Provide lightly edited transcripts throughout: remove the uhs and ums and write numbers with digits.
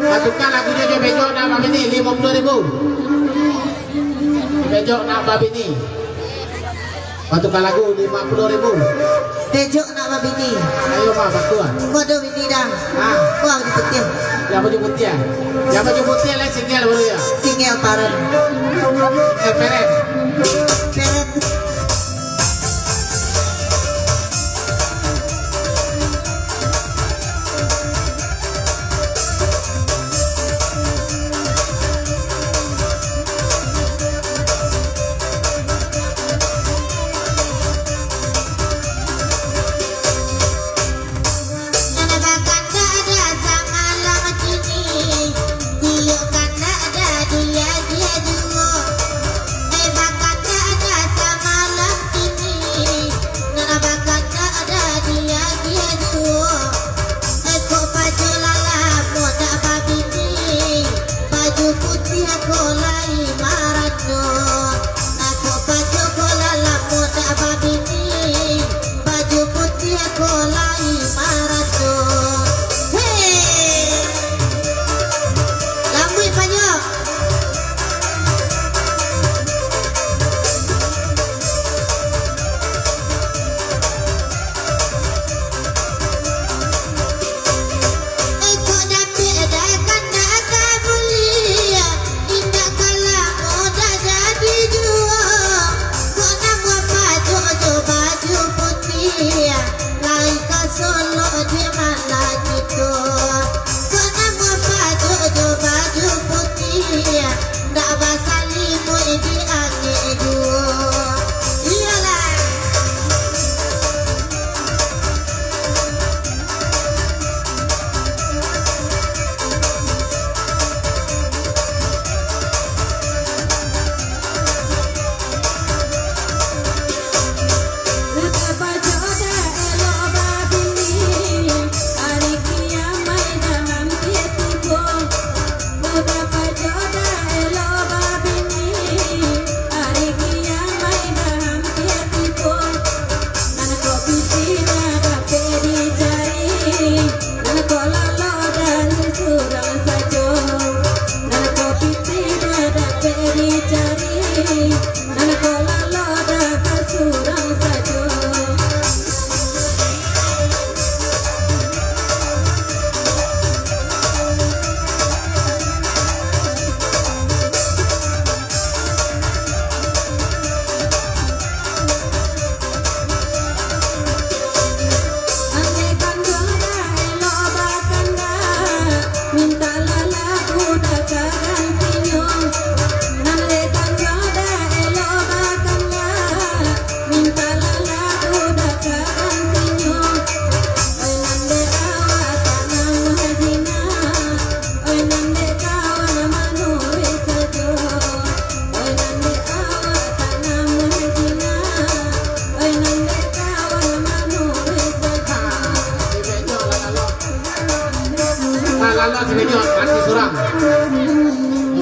Masukkan lagunya je bejok nak babi ni 50.000. Bejok nak babi ni. Masukkan lagu 50.000. Bejok nak babi ni. Ayo mah bantuan. Kau ada bini dah. Kau baju putih. Yang baju putih. Yang baju putih lain singgel baru ya. Singgel paren. Peren. Peren.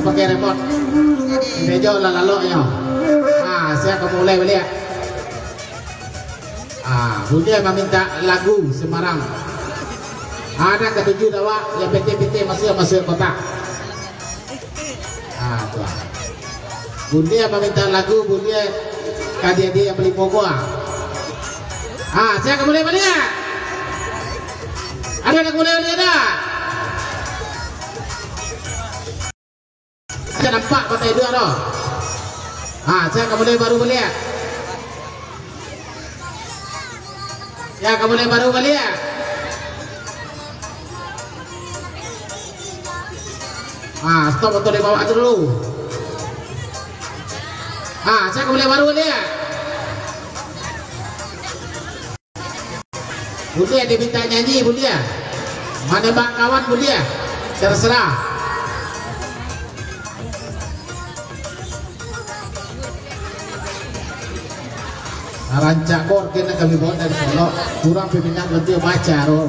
Pakai remote bejo lah laloknya. Saya akan mulai balik. Bunda meminta lagu Semarang. Ada ketujuh dawa yang PT masuk kota. Tuan. Bunda meminta lagu Bunda kadia yang beli pokok. Saya akan mulai balik. Ada yang mulai balik dah. Saya nampak pakai dua dah. Saya akan mulai baru balik. Ya, kamu boleh baru kali ya. Stop atau dibawa aja dulu. Saya boleh baru kali ya. Boleh diminta nyanyi, boleh. Mana bang kawan, boleh. Terserah. Rancak kor kena kami bawa dari Solo. Kurang peminat nanti baca roh.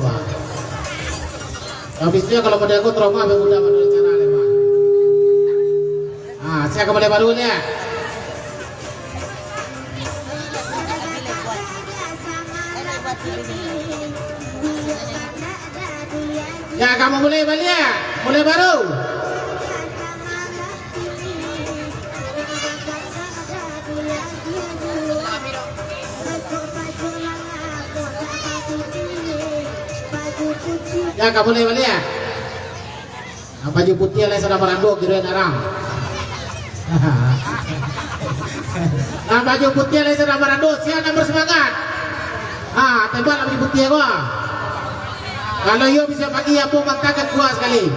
Habisnya kalau pada aku trauma udah pada cara lewat. Saya kembali baru ya. Ya, kamu mulai balik ya, mulai baru. Ya, kamu mulai balik ya. Baju putih lah sudah meranduk kira narang. Baju putih lah sudah meranduk. Siapa yang bersemangat? Tembak baju putih gua. Kalau yo bisa pagi apa makakan gua sekali.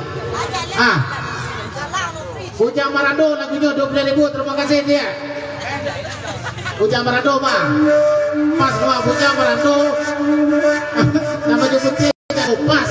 Ujang Marando lagunya 20.000, terima kasih dia. Ujang Marando mah. Pas gua Ujang Marando. Nama baju putih pas.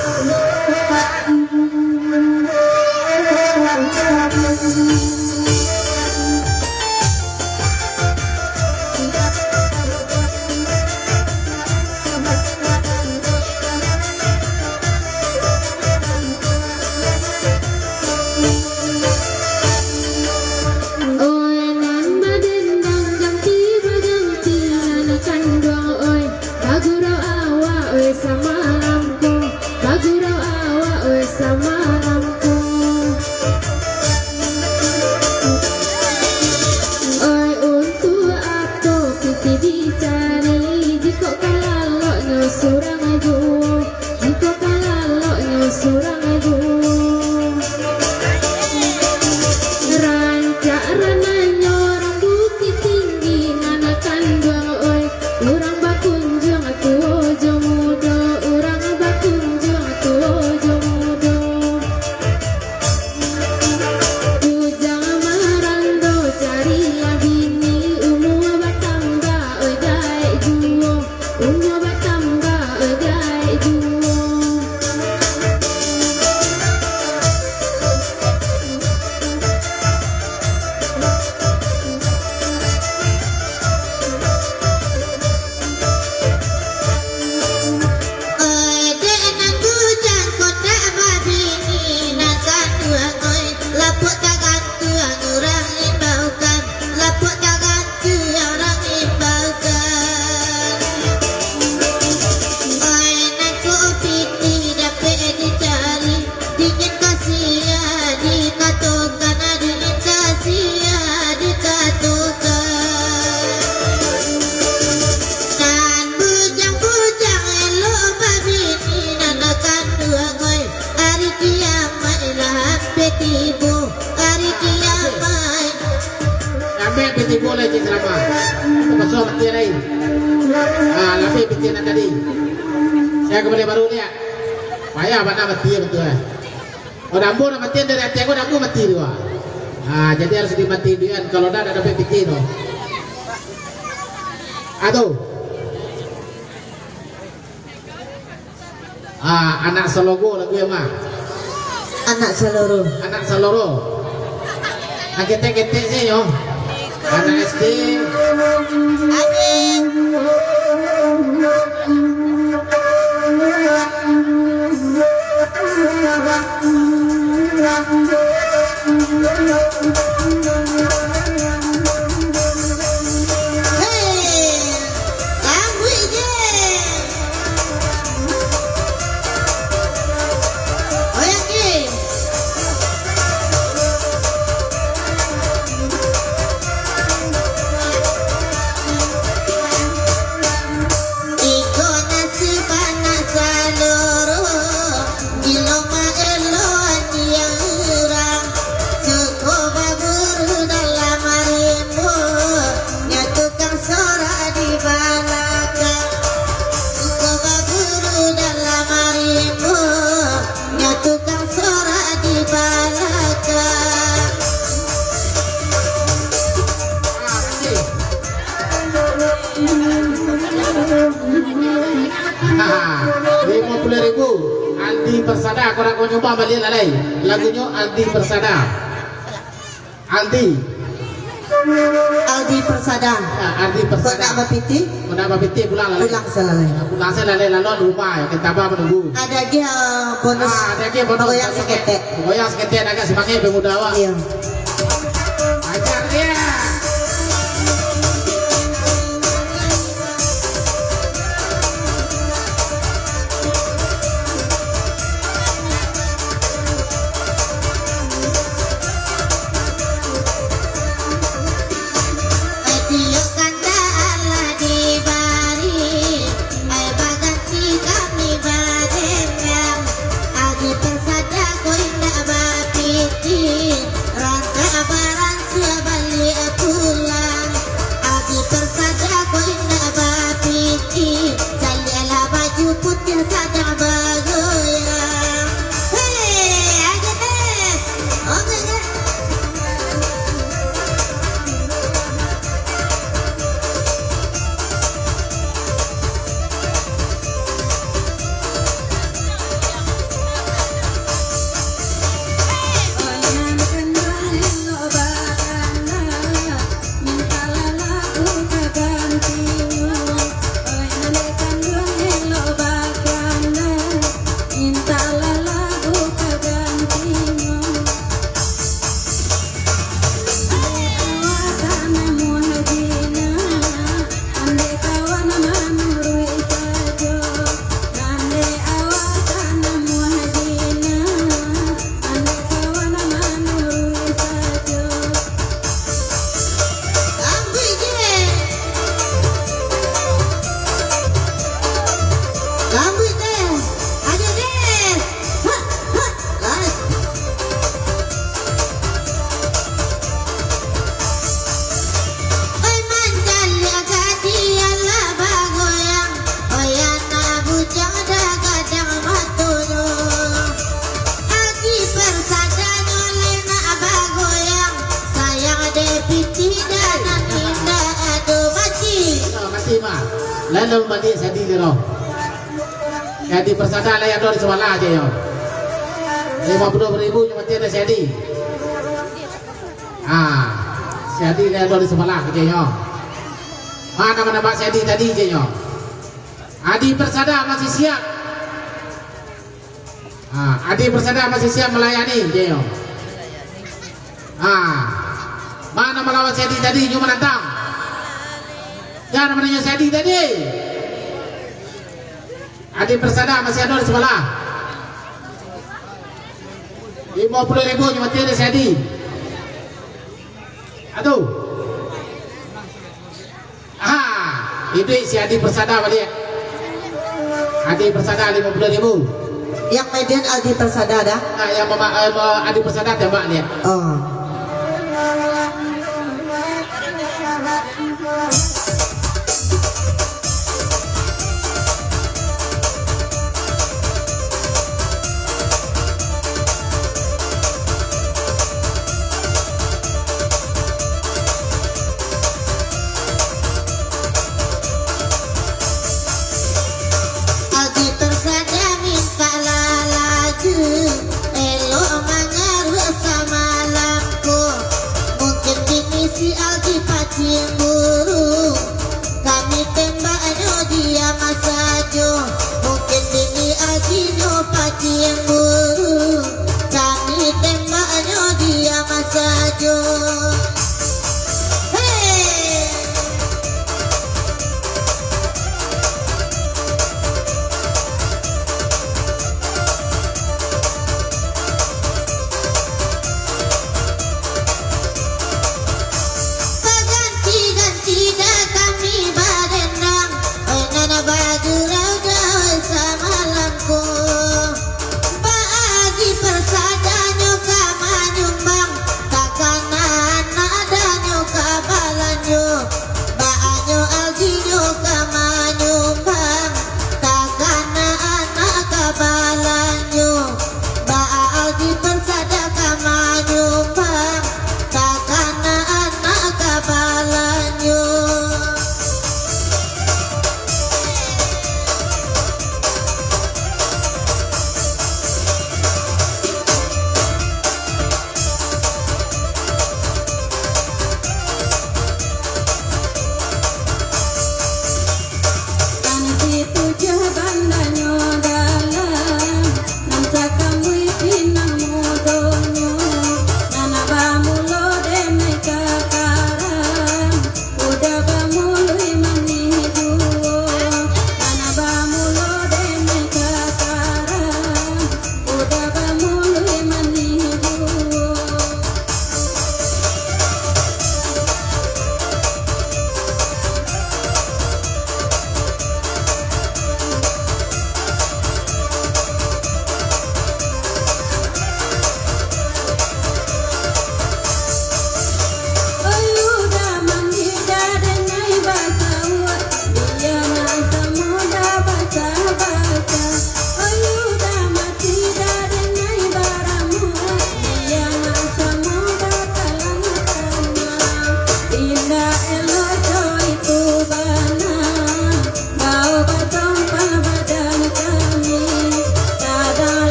Boleh cik selama pasal mati lain. Lebih bikin tadi. Saya kembali baru ni. Payah mana mati betul. Dambu nak mati dari hati aku dambu mati dua. Jadi harus dimati dia. Kalau dah ada bikin tu. Aduh. Anak Selogo lagu yang mah. Anak Seloro. Anak Seloro. Ketek-ketek sih yo. Anak SD. Iloma elo yang urang 50.000 Aldi Persada. Korang kau nyoba balik lalai lagunya Aldi Persada. Aldi Persada. Aldi Kau Persada. nak berpiti? Kau nak berpiti pulang lalai. Pulang selalai. Pulang selalai lalu rumah ya kita menunggu. Ada lagi bonus. Ada lagi bonus goyang seketek. Goyang seketek agak semangat pemuda awak. Iya. Ajar dia. Lalu mandi sedi ni roh. Jadi Persada lah yang ada di sebelah aja yo. 50.000 cuma tiada sedi. Sedi lah ada di sebelah aja yo. Mana Pak Sedi tadi aja yo. Adi Persada masih siap. Adi Persada masih siap melayani aja yo. Mana melawan Sedi tadi cuma datang. Jangan menanya Sedi tadi. Adi Persada masih ada di sebelah. 50.000 cuma tiada Sedi. Aduh. Itu si Adi Persada balik. Adi Persada 50.000. Yang median Adi Persada dah. Yang Adi Persada tembak dia. Si Aldi Pacing Buru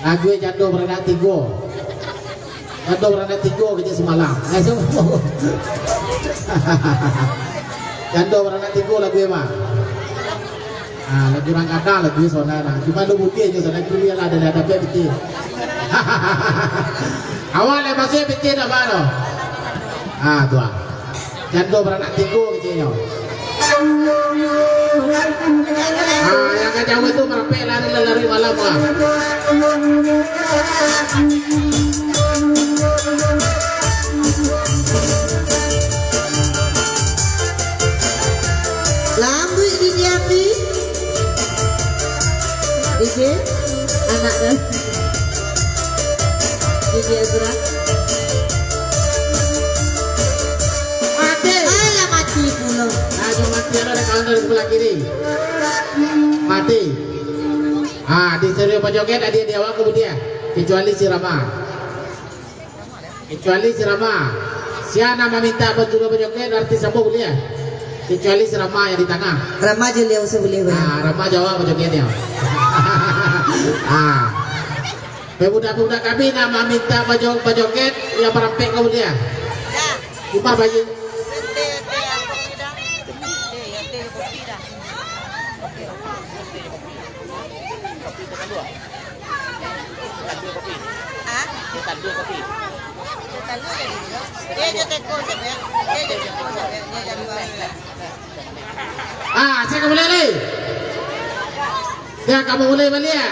Lagu jatuh beranak tiga. Jatuh beranak tiga kerja semalam. Jatuh beranak tiga lagu emang. Lagu orang kata lagu saudara. Cuma lu bukti je saudara kuliah lah ada betul. Awalnya masih betul dah baru. Tuan. Jatuh beranak tiga kerjanya. Yang kejauh itu merepek lari malam lah. Lambu ini diapi. DJ anak dah. DJ Azra. Mati. Alah mati pula. Mati ada kawan dari sebelah kiri. Mati. Di serius penjoget ada di awal kemudian. Kecuali si Rama. Siapa nama minta penjuru penjoget artis apa boleh? Kecuali si Rama yang di tengah. Rama je liau sebelih. Rama jawab penjogetnya. Pemuda-pemuda kami nama minta penjoget yang merampek kemudian. Cuma baju. Saya kamu mulai. Saya kamu mulai balik.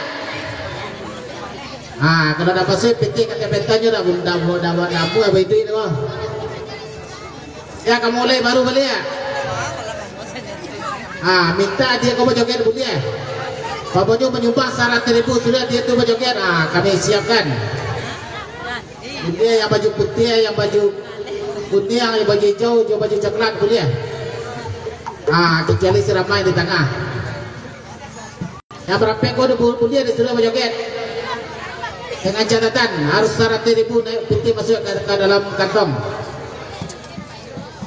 Kalau dapat saya PT kata petanya dah bunda apa itu itu. Saya kamu mulai baru balik. Minta dia kau berjoget boleh. Bapaknya menyumbang 100.000 sudah dia tu berjoget. Kami siapkan. Dia yang baju putih, yang baju kuning, yang baju hijau, yang baju coklat boleh. Kecuali si Ramai di tengah. Yang berapa kau boleh disuruh berjoget. Dengan catatan harus 100.000 naik putih masuk ke dalam kantong,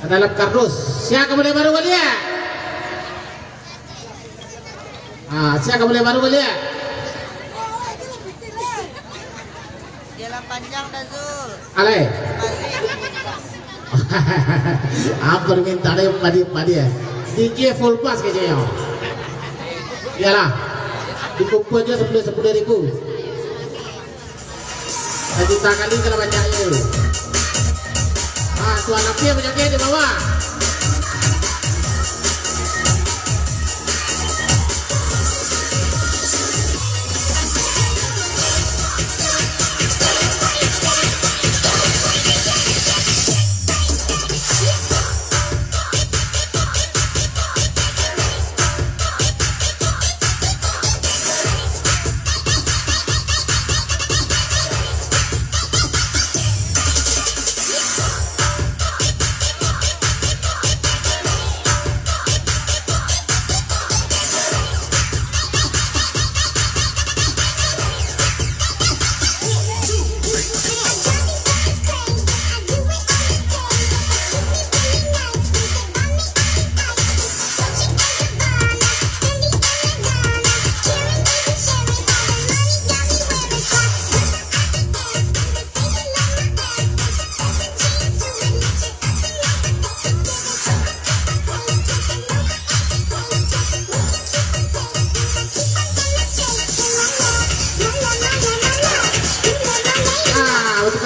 ke dalam kardus. Siapa boleh baru boleh? Siapa boleh baru boleh? Panjang dah Zul. Alay. Permintaan yang padi ya. DJ full pass kayaknya. Iyalah. Dikumpul aja 10.000. Juta kali kalau banyaknya. Tuan api banyaknya di bawah.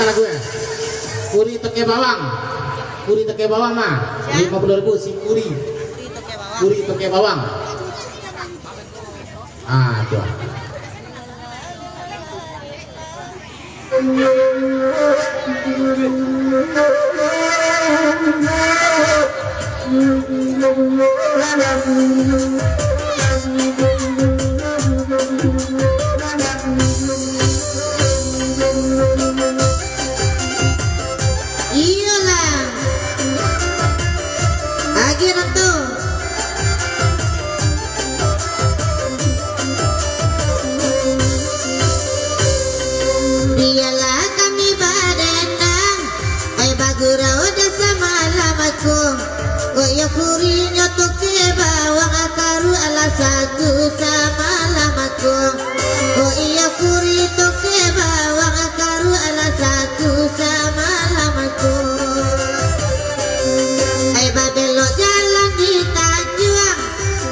lagu ya? Kuri teke bawang. Kuri teke bawang mah 50.000 si kuri. Kuri teke bawang. Ah, coba. Iyalah. Akhirnya tuh. Dialah kami badendang, ay bagura udah sama lamaku. Koyo kuri nyotok ke bawang akaru alasaku sama lamaku. Koyo kuri toke bawang akaru alasaku sama lamaku. Ay babelo jalan di Tanjuang,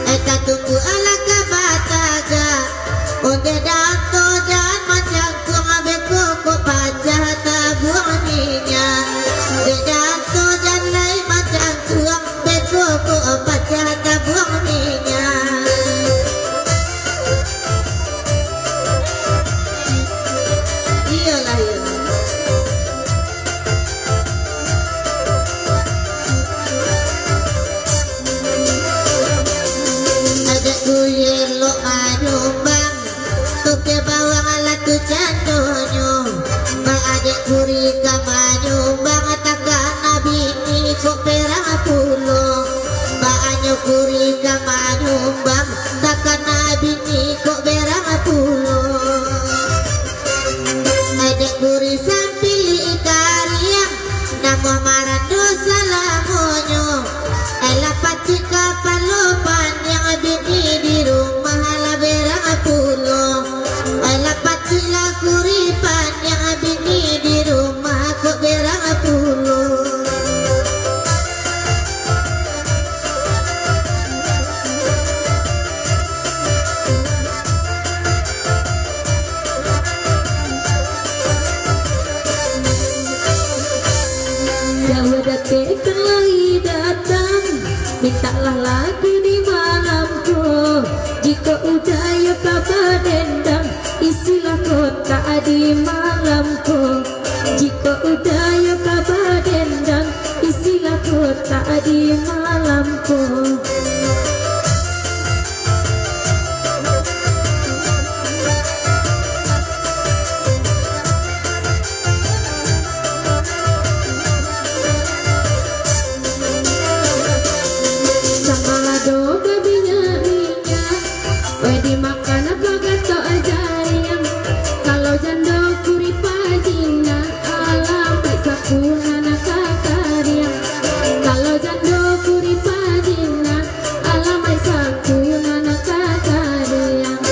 ay katunggu ala kabataga. Onde danto jan macangku ngabeko ko pajah tabuang minyak. De danto jan lai macangku ngabeko ko pajah tabuang minyak. Iyalah iyalah. Ada kuyer lo manyumbang, tuke bawang ala tu candonyo. Ba adek kuri ka manyumbang, takkan nabi ni kok perang pulo. Ba anyo kuri ka manyumbang, takkan nabi ni kok perang pulo. Adek kuri sampili ikariang, namo marando salamonyo. Ela pacik kapalopan yang bini di rumah ala berang pulo. Ela pacik la kuripan yang bini di rumah kok berang pulo. Jawa datang lagi datang, mintalah lagu di malamku. Jika udaya papa dendang, isilah kota di malamku. Jika udaya papa dendang, isilah kota di malamku. Sambalado gabinya minyak, we dimakan apa gato ajariang. Kalau jando kuri pajina, alam baik sakuna kakariang. Kalau jando kuri pajina, alam baik sakuna kakariang.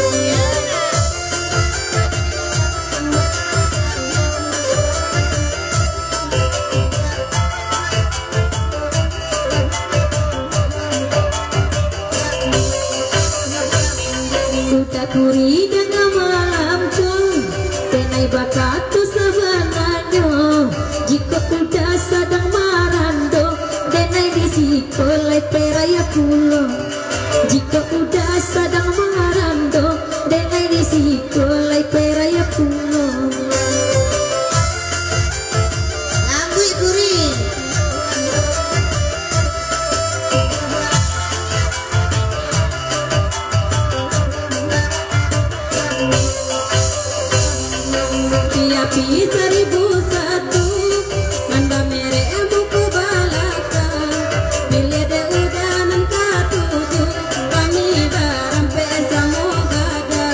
Udah kuri dengan malamku, tenai bakatu sabananyo. Jika udah sadang marando, tenai disiko lai peraya pulo. Jika udah sadang marando, tenai disiko lai peraya pulo. Lambui kuri. Api 1001, manda mere buku balaka. Milih de udanan katuju, kami barang pesa mogada.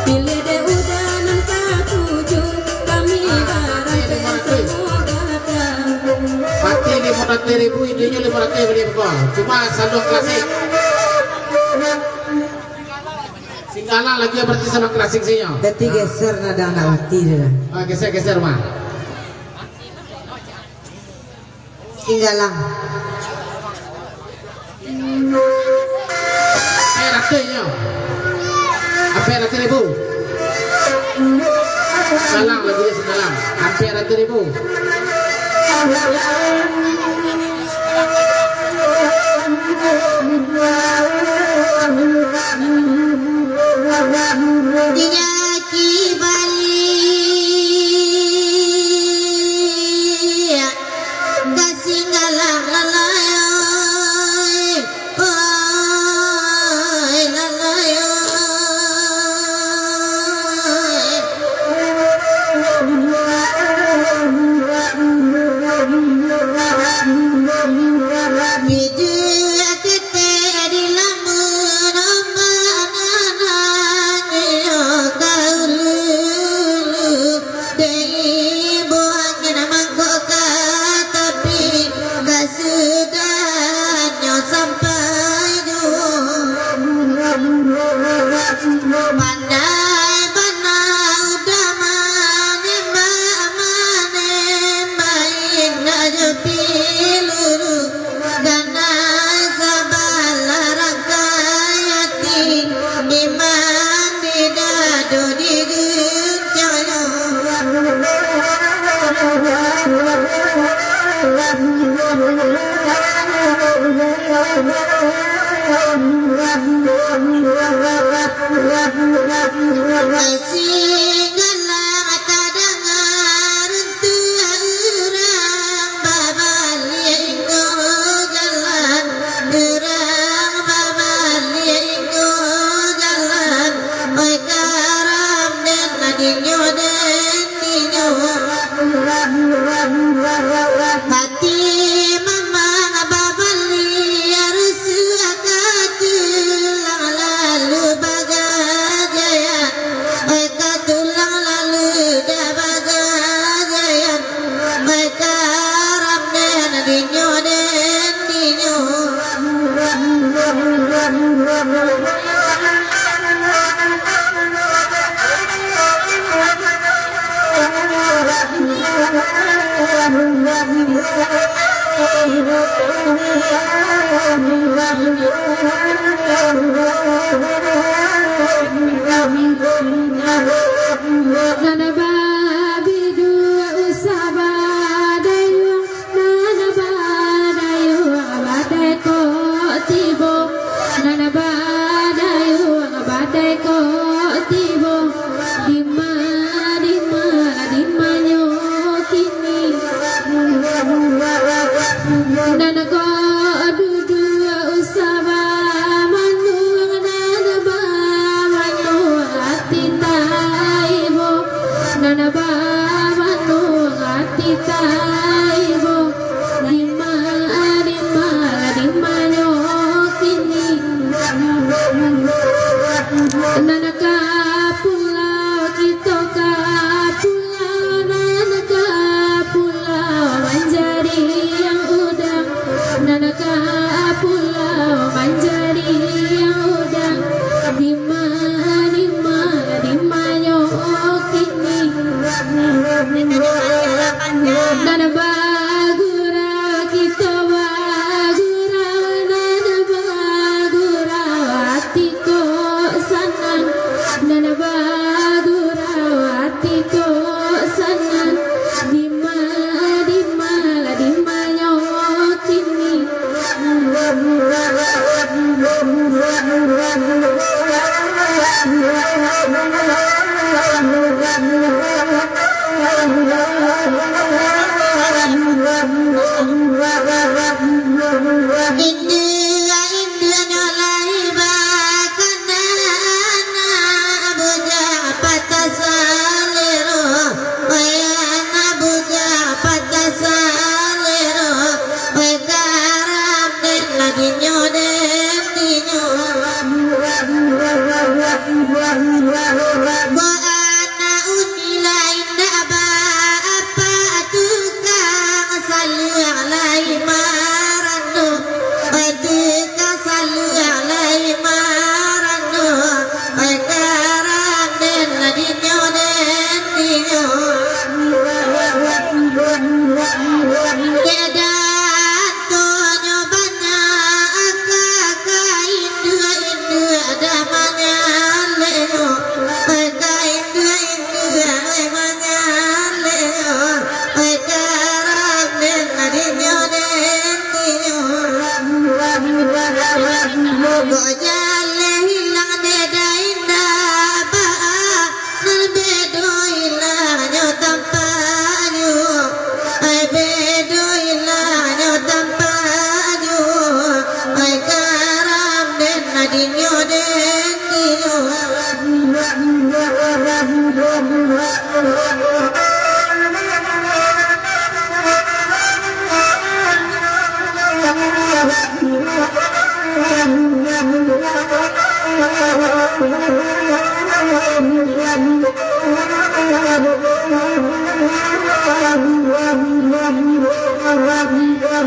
Pilih de udanan katuju, kami barang pesa mogada. Pati 500.000, idenya 500 beli kok. Cuma sandung klasik. Singgala lagi berarti sama klasik sihnya. Tadi geser nada anak hati dia. Geser mah. Tinggalang. Apa ratenya? Apa 100.000? Semalang lagi dia semalang hampir 1.000. Dinaki Bali kasinggalang lalayoy oi lalayoy Bidu akete di lamun omanananyo kaulu dei buangnya mangkoka tapi kasudanyo sampai pandai bana udah manem baik aja piluru dana sabala rakayati iman didado digencana Singgalang tadangar orang babalienggo jalan orang babalienggo jalan oi karam den nadinyo hati mamang babali harus akatulang lalu bagajayan oi katulang lalu dah bagajayan oi karam den dinyo Nana babi dua usabadayu nana badayu abadai ko tibo nana badayu abadai ko tibo dima nyo kini nana ko dua usaba manu nana ba manu ati taibo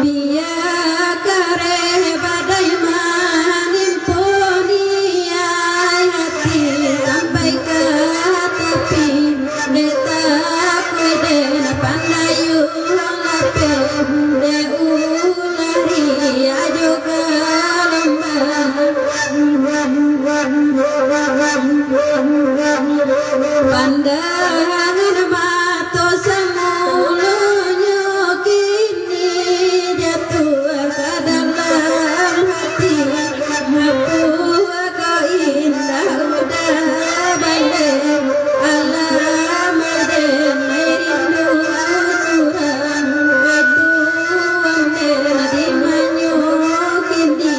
Biar kare badai menimpuni hati sampai ke tepi detak den pandayu lape de ulari ajo ke pandangan mata semulunya kini jatuh ke dalam hati aku kau indah udah balik alam den rindu surang aduan den di manyo kini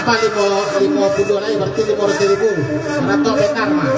Bapak 52 lagi berarti 500.000 ratok bekar mah.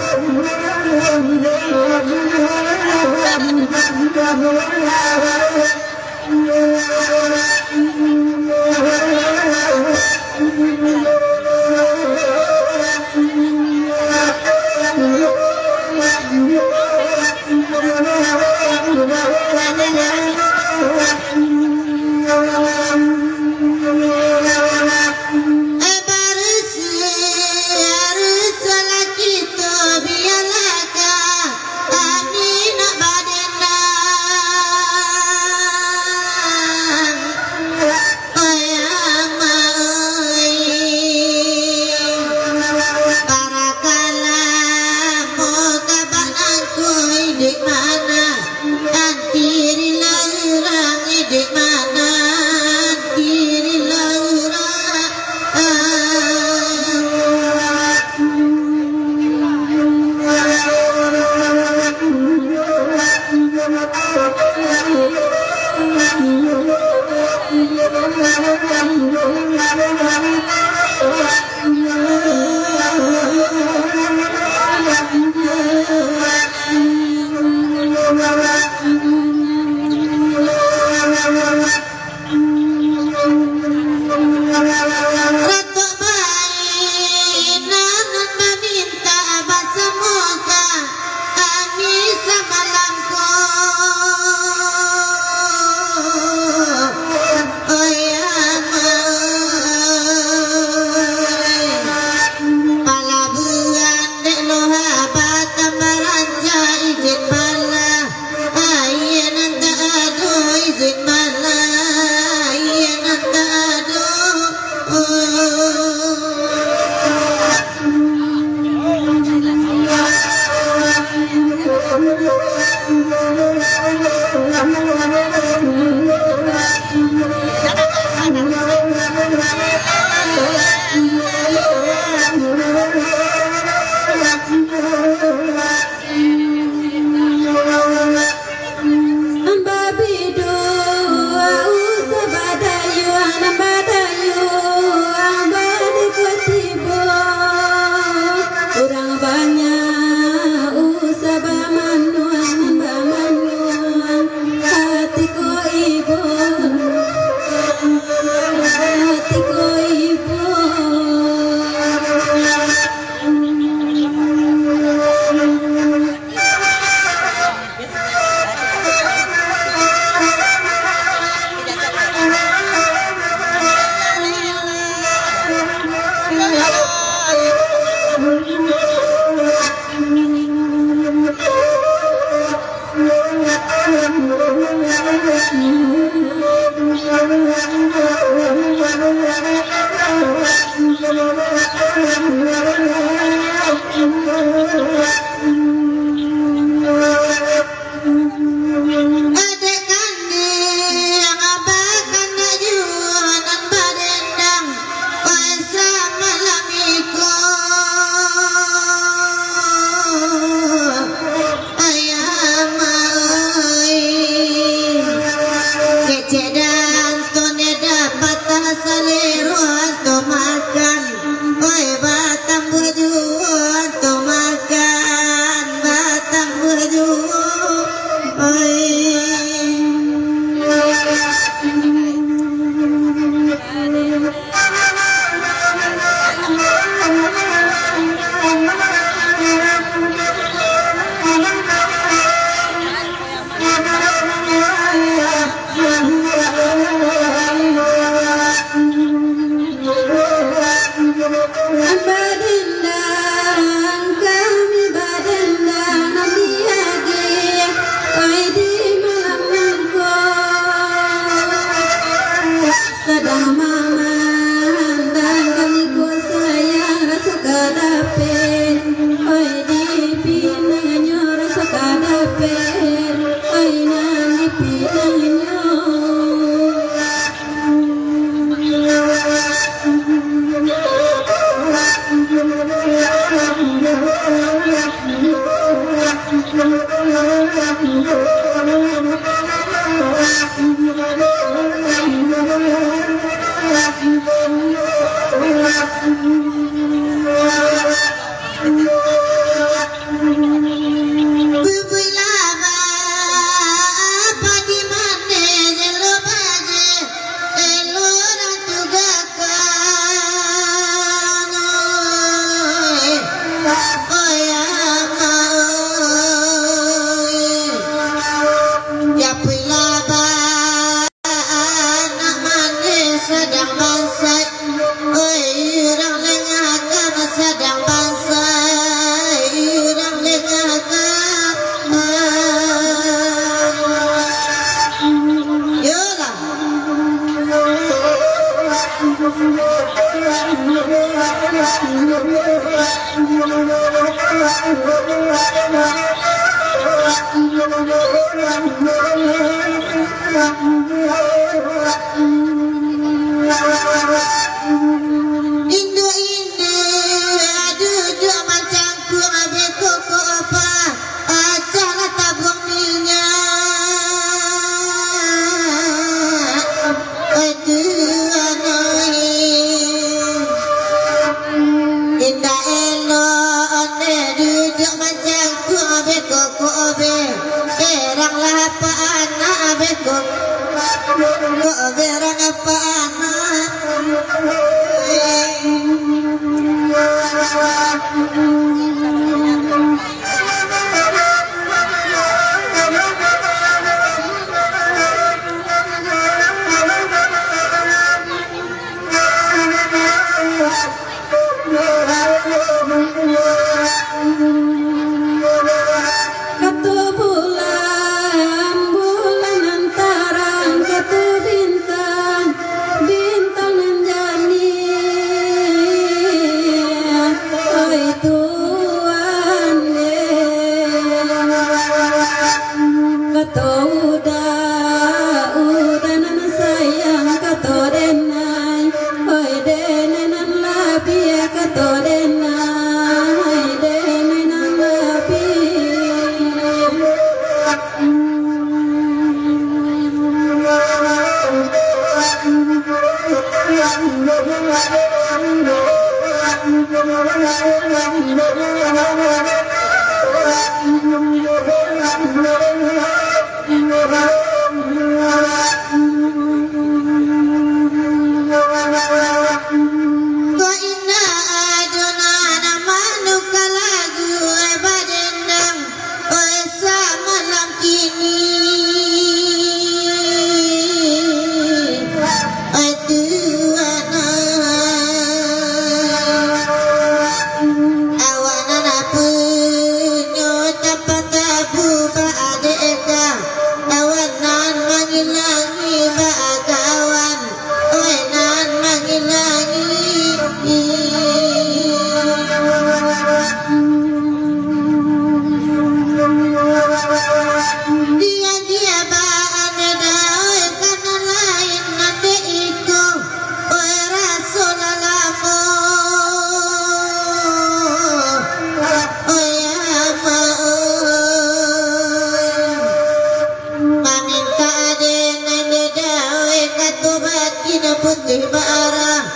putih bara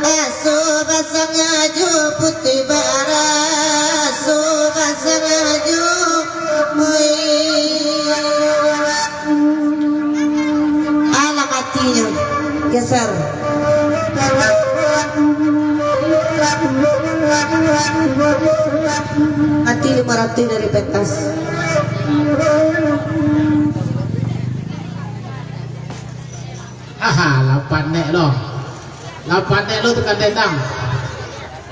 aso basangaju putih bara aso basangaju alam hatinya geser hati 500 dari pentas. Aha, 8 nek lo. 8 nek lo tekan dendang.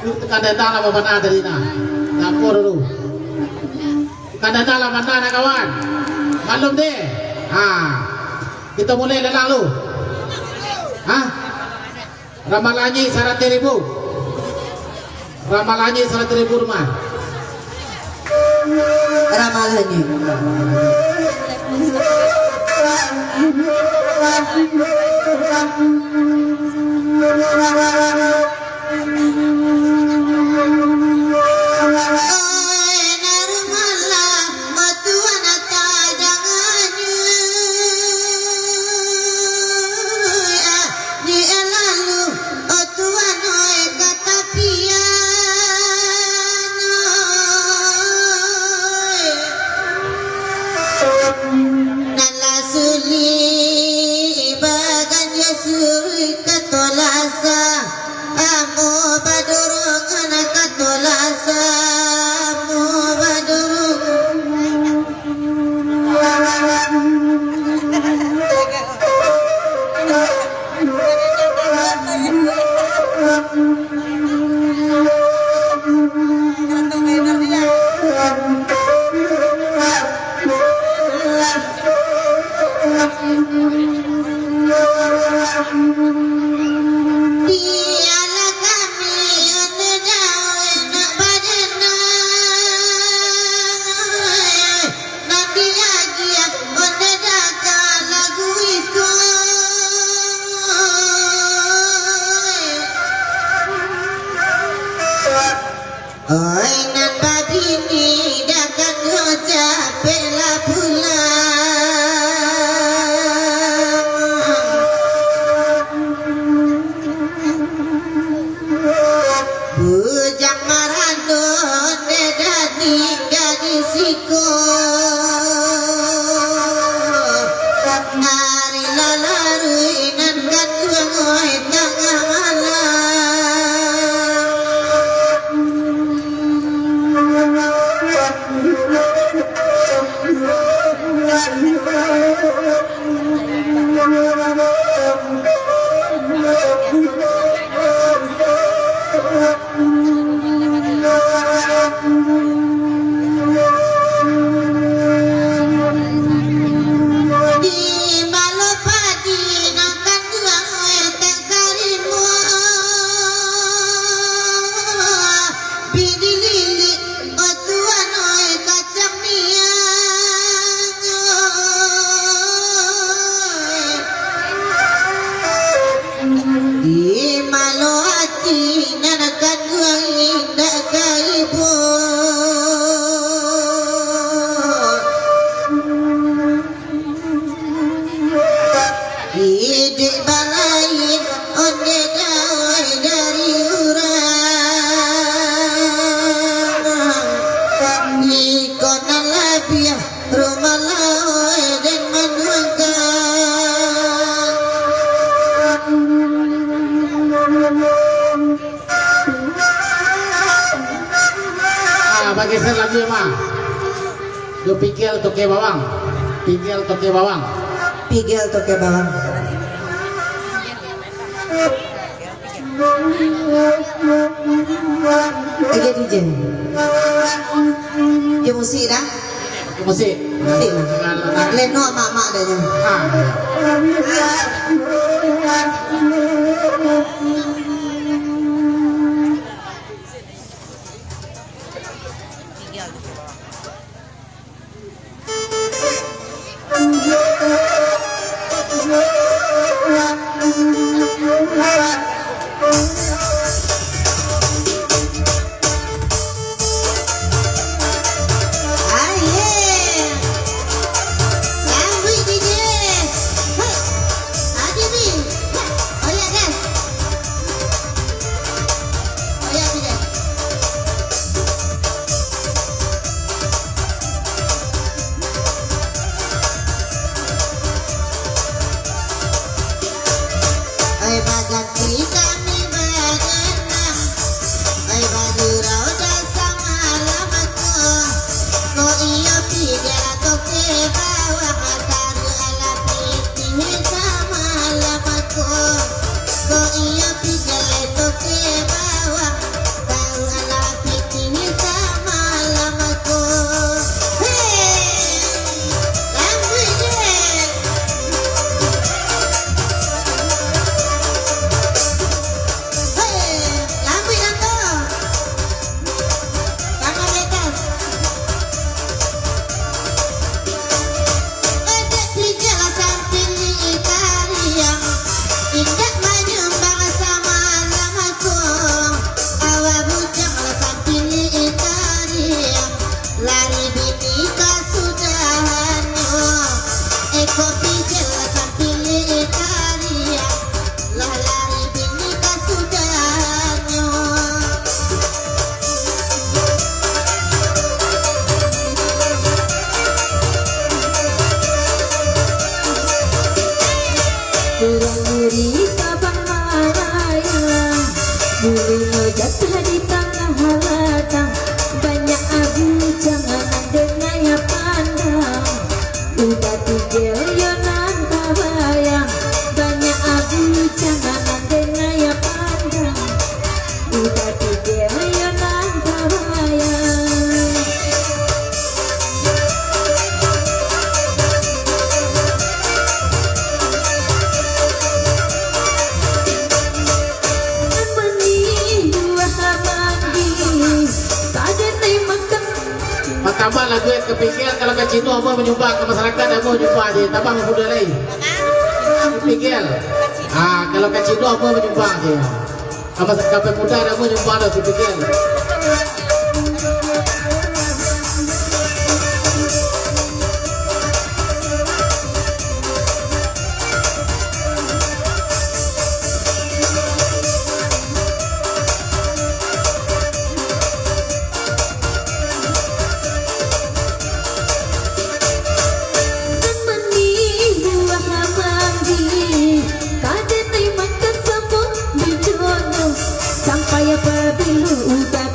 Lu tekan dendang lah mana tadi nah. Lapor dulu. Tekan dendang lah mana nak kawan. Malum deh. Kita mulai lelang lu. Ramalannya 100.000. Ramalannya 100.000 rumah. Ramalannya. Geser lagi mah. Yo pikir toke bawang. Pikir toke bawang. Pigel toke bawang. Oke DJ. Ya musik dah. Musik. Musik lah. Leno mak-mak dah je. ganti kami berenang. Oi baju rauda sama lamaku. Ko iyo pijala toke bawah taru ala piti sama lamaku. Ko iyo pijala toke bawah taru ala piti sama lamaku. Indah menyumbang sama lamaku. Awa bujang alasan pilih itariang. Lari bini kasudahannya. Eko pijel alasan pilih itariang. Lah lari bini kasudahannya. Muri sabang maraya, bulunya jatuh di tengah ladang. Banyak abu jangan dengannya pandang. Udah tigel ya nan kabayang. Banyak abu jangan dengannya pandang. Udah tigel ya nan kabayang. Tambah lagu yang kepikir kalau ke Cino apa menyumbang ke masyarakat apa menyumbang aja tambah muda lain kepikir kalau ke Cino apa menyumbang aja sama kape muda apa menyumbang ada kepikir sampai apa bilu udah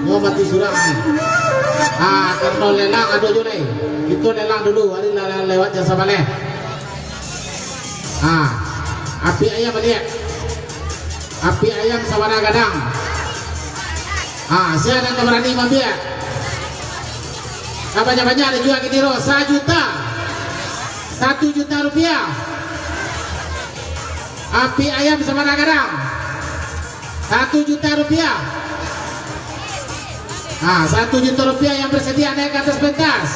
Mau mati surang. Karena lelang ada juga nih. Itu lelang dulu, hari lelang lewat jasa balik. Api ayam balik. Api ayam sawana gadang. Saya dan berani mampir. Banyak-banyak dijual ke Tiro 1 juta. 1 juta rupiah. Api ayam sawana gadang. 1 juta rupiah. 1 juta rupiah yang bersedia naik ke atas pentas.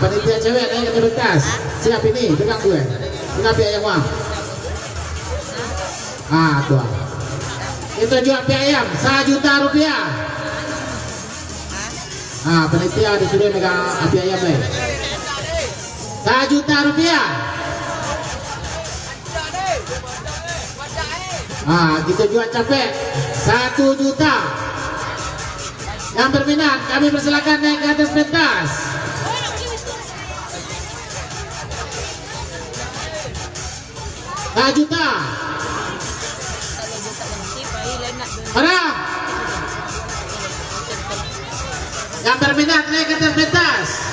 Panitia cewek naik ke atas pentas. Siap ini, pegang gue. Pegang api ayam uang. Tuh. Itu jual api ayam 1 juta rupiah. Panitia disuruh megang api ayam nih. 1 juta rupiah. Kita jual capek 1 juta. Yang berminat kami persilakan naik ke atas pentas. Juta. Mana? Yang berminat naik ke atas pentas.